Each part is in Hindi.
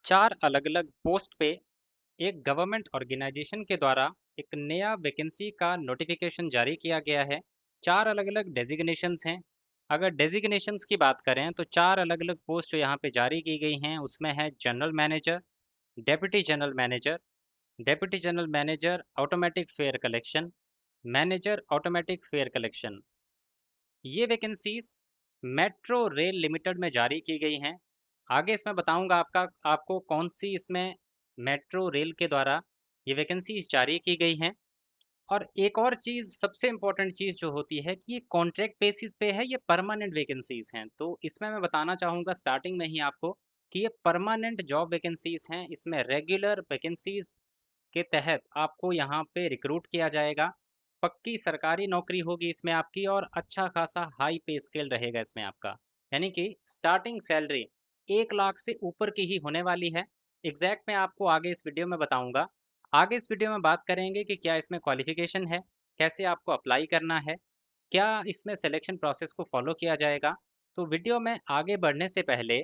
चार अलग अलग पोस्ट पे एक गवर्नमेंट ऑर्गेनाइजेशन के द्वारा एक नया वैकेंसी का नोटिफिकेशन जारी किया गया है। चार अलग अलग डेजिग्नेशंस हैं। अगर डेजिग्नेशंस की बात करें तो चार अलग अलग पोस्ट जो यहाँ पे जारी की गई हैं उसमें है general manager, deputy general manager automatic fair collection, manager automatic fair collection. ये वैकेंसीज मेट्रो रेल लिमिटेड में जारी की गई हैं। आगे इसमें बताऊंगा आपको कौन सी इसमें मेट्रो रेल के द्वारा ये वैकेंसीज जारी की गई हैं। और एक और चीज़, सबसे इम्पोर्टेंट चीज़ जो होती है कि ये कॉन्ट्रैक्ट बेसिस पे है, ये परमानेंट वैकेंसीज हैं। तो इसमें मैं बताना चाहूँगा स्टार्टिंग में ही आपको कि ये परमानेंट जॉब वैकेंसीज हैं। इसमें रेगुलर वैकेंसीज के तहत आपको यहाँ पे रिक्रूट किया जाएगा। पक्की सरकारी नौकरी होगी इसमें आपकी और अच्छा खासा हाई पे स्केल रहेगा इसमें आपका। यानी कि स्टार्टिंग सैलरी 1 लाख से ऊपर की ही होने वाली है। एग्जैक्ट मैं आपको आगे इस वीडियो में बताऊंगा। आगे इस वीडियो में बात करेंगे कि क्या इसमें क्वालिफिकेशन है, कैसे आपको अप्लाई करना है, क्या इसमें सिलेक्शन प्रोसेस को फॉलो किया जाएगा। तो वीडियो में आगे बढ़ने से पहले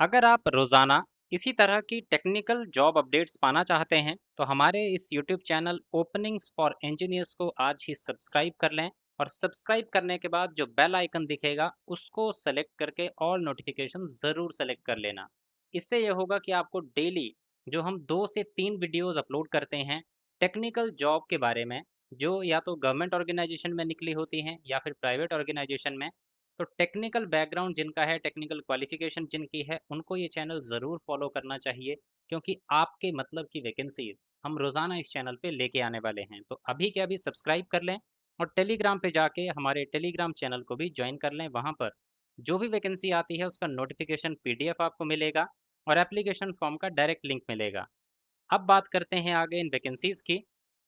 अगर आप रोज़ाना इसी तरह की टेक्निकल जॉब अपडेट्स पाना चाहते हैं तो हमारे इस YouTube channel openings for engineers को आज ही सब्सक्राइब कर लें। और सब्सक्राइब करने के बाद जो बेल आइकन दिखेगा उसको सेलेक्ट करके ऑल नोटिफिकेशन ज़रूर सेलेक्ट कर लेना। इससे यह होगा कि आपको डेली जो हम 2 से 3 वीडियोज़ अपलोड करते हैं टेक्निकल जॉब के बारे में, जो या तो गवर्नमेंट ऑर्गेनाइजेशन में निकली होती हैं या फिर प्राइवेट ऑर्गेनाइजेशन में, तो टेक्निकल बैकग्राउंड जिनका है, टेक्निकल क्वालिफिकेशन जिनकी है, उनको ये चैनल ज़रूर फॉलो करना चाहिए। क्योंकि आपके मतलब की वैकेंसी हम रोज़ाना इस चैनल पे लेके आने वाले हैं। तो अभी के अभी सब्सक्राइब कर लें और टेलीग्राम पे जाके हमारे टेलीग्राम चैनल को भी ज्वाइन कर लें। वहाँ पर जो भी वैकेंसी आती है उसका नोटिफिकेशन पीडीएफ आपको मिलेगा और एप्लीकेशन फॉर्म का डायरेक्ट लिंक मिलेगा। अब बात करते हैं आगे इन वैकेंसीज की।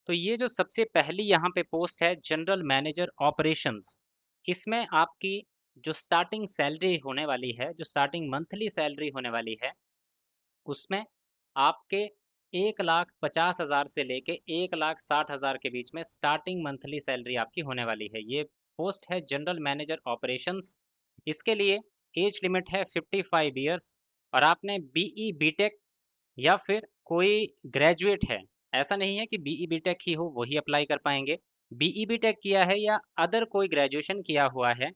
तो ये जो सबसे पहली यहाँ पे पोस्ट है जनरल मैनेजर ऑपरेशंस, इसमें आपकी जो स्टार्टिंग सैलरी होने वाली है, जो स्टार्टिंग मंथली सैलरी होने वाली है, उसमें आपके 1,50,000 से लेके 1,60,000 के बीच में स्टार्टिंग मंथली सैलरी आपकी होने वाली है। ये पोस्ट है जनरल मैनेजर ऑपरेशंस। इसके लिए एज लिमिट है 55 ईयर्स और आपने बीई बीटेक या फिर कोई ग्रेजुएट है। ऐसा नहीं है कि बीई बीटेक ही हो वही अप्लाई कर पाएंगे। बीई बीटेक किया है या अदर कोई ग्रेजुएशन किया हुआ है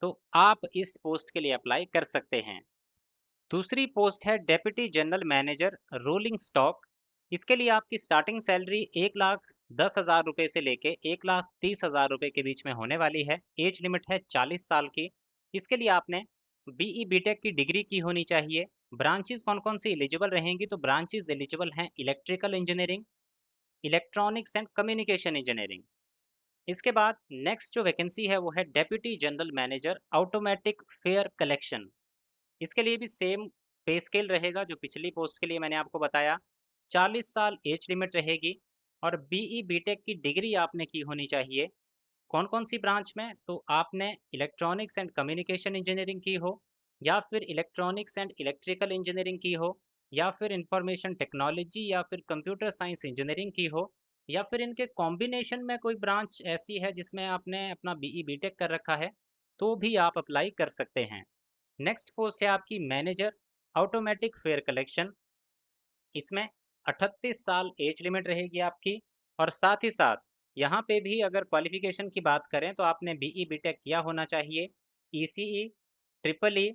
तो आप इस पोस्ट के लिए अप्लाई कर सकते हैं। दूसरी पोस्ट है deputy general manager rolling stock. इसके लिए आपकी स्टार्टिंग सैलरी 1,10,000 रुपये से लेके 1,30,000 रुपये के बीच में होने वाली है। एज लिमिट है 40 साल की। इसके लिए आपने बीई बीटेक की डिग्री की होनी चाहिए। ब्रांचेस कौन कौन सी एलिजिबल रहेंगी, तो ब्रांचेस एलिजिबल हैं electrical engineering, electronics and communication engineering. इसके बाद नेक्स्ट जो वैकेंसी है वो है deputy general manager automatic fair collection. इसके लिए भी सेम पे स्केल रहेगा जो पिछली पोस्ट के लिए मैंने आपको बताया। 40 साल एज लिमिट रहेगी और बीई बीटेक की डिग्री आपने की होनी चाहिए। कौन कौन सी ब्रांच में, तो आपने इलेक्ट्रॉनिक्स एंड कम्युनिकेशन इंजीनियरिंग की हो, या फिर इलेक्ट्रॉनिक्स एंड इलेक्ट्रिकल इंजीनियरिंग की हो, या फिर इंफॉर्मेशन टेक्नोलॉजी या फिर कंप्यूटर साइंस इंजीनियरिंग की हो, या फिर इनके कॉम्बिनेशन में कोई ब्रांच ऐसी है जिसमें आपने अपना बीई बीटेक कर रखा है, तो भी आप अप्लाई कर सकते हैं। नेक्स्ट पोस्ट है आपकी मैनेजर ऑटोमेटिक फेयर कलेक्शन। इसमें 38 साल एज लिमिट रहेगी आपकी और साथ ही साथ यहाँ पे भी अगर क्वालिफिकेशन की बात करें तो आपने बीई बीटेक किया होना चाहिए, ईसीई, ट्रिपल ई,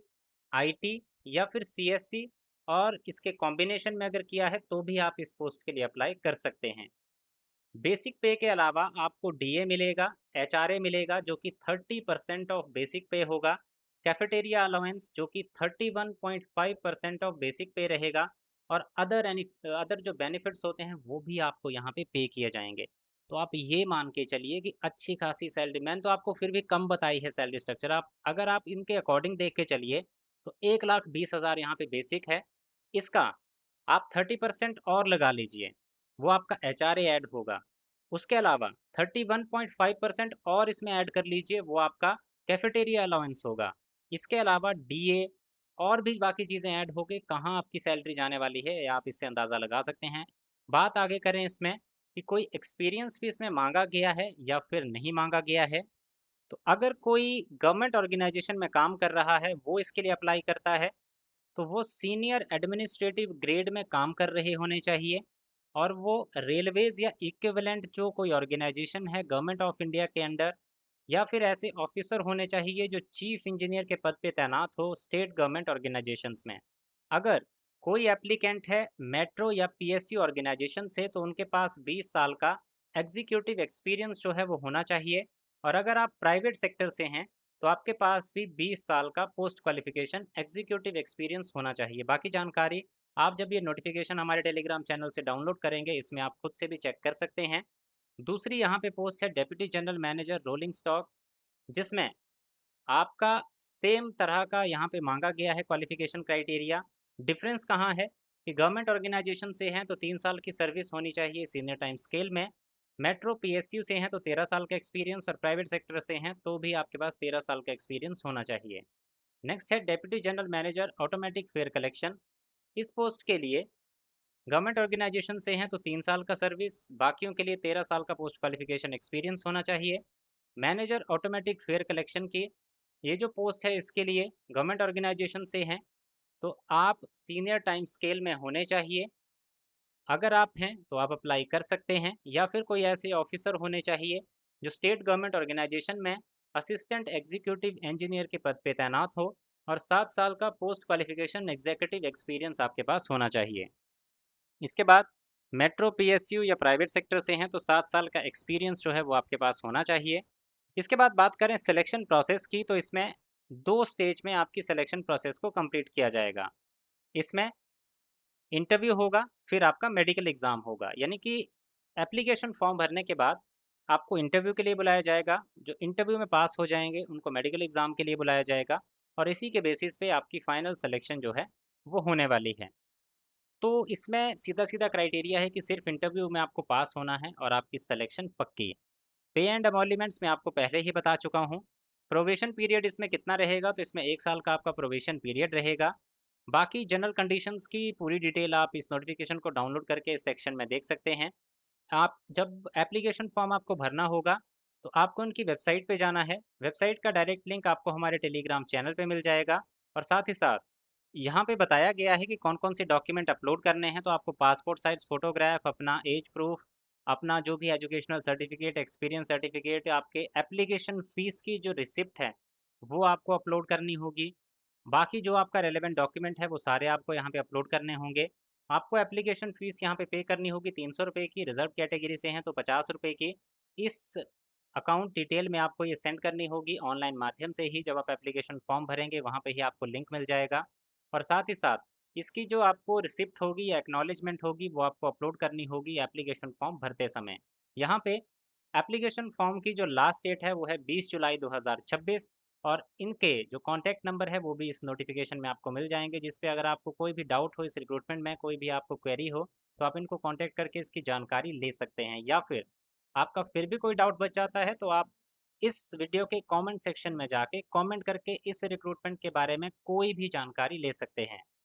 आईटी या फिर सीएससी, और इसके कॉम्बिनेशन में अगर किया है तो भी आप इस पोस्ट के लिए अप्लाई कर सकते हैं। बेसिक पे के अलावा आपको डीए मिलेगा, एचआरए मिलेगा जो कि 30% ऑफ बेसिक पे होगा, कैफेटेरिया अलाउंस जो कि 31.5% ऑफ बेसिक पे रहेगा, और अदर जो बेनिफिट्स होते हैं वो भी आपको यहाँ पे किए जाएंगे। तो आप ये मान के चलिए कि अच्छी खासी सैलरी, मैंने तो आपको फिर भी कम बताई है सैलरी स्ट्रक्चर, आप अगर आप इनके अकॉर्डिंग देख के चलिए तो 1,20,000 यहाँ पे बेसिक है। इसका आप 30% और लगा लीजिए, वो आपका एचआरए ऐड होगा। उसके अलावा 31.5% और इसमें ऐड कर लीजिए, वो आपका कैफेटेरिया अलाउंस होगा। इसके अलावा डीए और भी बाकी चीज़ें ऐड होके कहाँ आपकी सैलरी जाने वाली है ये आप इससे अंदाज़ा लगा सकते हैं। बात आगे करें इसमें कि कोई एक्सपीरियंस भी इसमें मांगा गया है या फिर नहीं मांगा गया है। तो अगर कोई गवर्नमेंट ऑर्गेनाइजेशन में काम कर रहा है वो इसके लिए अप्लाई करता है तो वो सीनियर एडमिनिस्ट्रेटिव ग्रेड में काम कर रहे होने चाहिए और वो रेलवेज या इक्विवेलेंट जो कोई ऑर्गेनाइजेशन है गवर्नमेंट ऑफ इंडिया के अंडर, या फिर ऐसे ऑफिसर होने चाहिए जो चीफ इंजीनियर के पद पे तैनात हो स्टेट गवर्नमेंट ऑर्गेनाइजेशंस में। अगर कोई एप्लीकेंट है मेट्रो या पीएसयू ऑर्गेनाइजेशन से तो उनके पास 20 साल का एग्जीक्यूटिव एक्सपीरियंस जो है वो होना चाहिए। और अगर आप प्राइवेट सेक्टर से हैं तो आपके पास भी 20 साल का पोस्ट क्वालिफिकेशन एग्जीक्यूटिव एक्सपीरियंस होना चाहिए। बाकी जानकारी आप जब ये नोटिफिकेशन हमारे टेलीग्राम चैनल से डाउनलोड करेंगे इसमें आप खुद से भी चेक कर सकते हैं। दूसरी यहाँ पे पोस्ट है deputy general manager rolling stock, जिसमें आपका सेम तरह का यहाँ पे मांगा गया है क्वालिफिकेशन क्राइटेरिया। डिफरेंस कहाँ है कि गवर्नमेंट ऑर्गेनाइजेशन से हैं तो 3 साल की सर्विस होनी चाहिए सीनियर टाइम स्केल में। मेट्रो पीएसयू से हैं तो 13 साल का एक्सपीरियंस, और प्राइवेट सेक्टर से हैं तो भी आपके पास 13 साल का एक्सपीरियंस होना चाहिए। नेक्स्ट है deputy general manager automatic fair collection. इस पोस्ट के लिए गवर्नमेंट ऑर्गेनाइजेशन से हैं तो 3 साल का सर्विस, बाकियों के लिए 13 साल का पोस्ट क्वालिफिकेशन एक्सपीरियंस होना चाहिए। मैनेजर ऑटोमेटिक फेयर कलेक्शन की ये जो पोस्ट है इसके लिए गवर्नमेंट ऑर्गेनाइजेशन से हैं तो आप सीनियर टाइम स्केल में होने चाहिए। अगर आप हैं तो आप अप्लाई कर सकते हैं, या फिर कोई ऐसे ऑफिसर होने चाहिए जो स्टेट गवर्नमेंट ऑर्गेनाइजेशन में असिस्टेंट एग्जीक्यूटिव इंजीनियर के पद पे तैनात हो और 7 साल का पोस्ट क्वालिफिकेशन एग्जीक्यूटिव एक्सपीरियंस आपके पास होना चाहिए। इसके बाद मेट्रो पीएसयू या प्राइवेट सेक्टर से हैं तो 7 साल का एक्सपीरियंस जो है वो आपके पास होना चाहिए। इसके बाद बात करें सिलेक्शन प्रोसेस की तो इसमें 2 स्टेज में आपकी सिलेक्शन प्रोसेस को कंप्लीट किया जाएगा। इसमें इंटरव्यू होगा, फिर आपका मेडिकल एग्जाम होगा, यानी कि एप्लीकेशन फॉर्म भरने के बाद आपको इंटरव्यू के लिए बुलाया जाएगा। जो इंटरव्यू में पास हो जाएंगे उनको मेडिकल एग्जाम के लिए बुलाया जाएगा और इसी के बेसिस पे आपकी फाइनल सिलेक्शन जो है वो होने वाली है। तो इसमें सीधा सीधा क्राइटेरिया है कि सिर्फ इंटरव्यू में आपको पास होना है और आपकी सिलेक्शन पक्की। पे एंड एमोल्यूमेंट्स में आपको पहले ही बता चुका हूँ। प्रोबेशन पीरियड इसमें कितना रहेगा तो इसमें 1 साल का आपका प्रोबेशन पीरियड रहेगा। बाकी जनरल कंडीशंस की पूरी डिटेल आप इस नोटिफिकेशन को डाउनलोड करके इस सेक्शन में देख सकते हैं। आप जब एप्लीकेशन फॉर्म आपको भरना होगा तो आपको उनकी वेबसाइट पे जाना है। वेबसाइट का डायरेक्ट लिंक आपको हमारे टेलीग्राम चैनल पे मिल जाएगा। और साथ ही साथ यहाँ पे बताया गया है कि कौन कौन से डॉक्यूमेंट अपलोड करने हैं। तो आपको पासपोर्ट साइज फोटोग्राफ, अपना एज प्रूफ, अपना जो भी एजुकेशनल सर्टिफिकेट, एक्सपीरियंस सर्टिफिकेट, आपके एप्लीकेशन फीस की जो रिसिप्ट है वो आपको अपलोड करनी होगी। बाकी जो आपका रेलेवेंट डॉक्यूमेंट है वो सारे आपको यहाँ पे अपलोड करने होंगे। आपको एप्लीकेशन फ़ीस यहाँ पे करनी होगी 300 रुपये की, रिजर्व कैटेगरी से हैं तो 50 रुपये की। इस अकाउंट डिटेल में आपको ये सेंड करनी होगी ऑनलाइन माध्यम से ही। जब आप एप्लीकेशन फॉर्म भरेंगे वहाँ पे ही आपको लिंक मिल जाएगा। और साथ ही साथ इसकी जो आपको रिसिप्ट होगी या एक्नॉलेजमेंट होगी वो आपको अपलोड करनी होगी एप्लीकेशन फॉर्म भरते समय। यहाँ पे एप्लीकेशन फॉर्म की जो लास्ट डेट है वो है 20 जुलाई 2026। और इनके जो कॉन्टैक्ट नंबर है वो भी इस नोटिफिकेशन में आपको मिल जाएंगे, जिस पे अगर आपको कोई भी डाउट हो इस रिक्रूटमेंट में, कोई भी आपको क्वेरी हो तो आप इनको कॉन्टैक्ट करके इसकी जानकारी ले सकते हैं। या फिर आपका फिर भी कोई डाउट बच जाता है तो आप इस वीडियो के कमेंट सेक्शन में जाके कमेंट करके इस रिक्रूटमेंट के बारे में कोई भी जानकारी ले सकते हैं।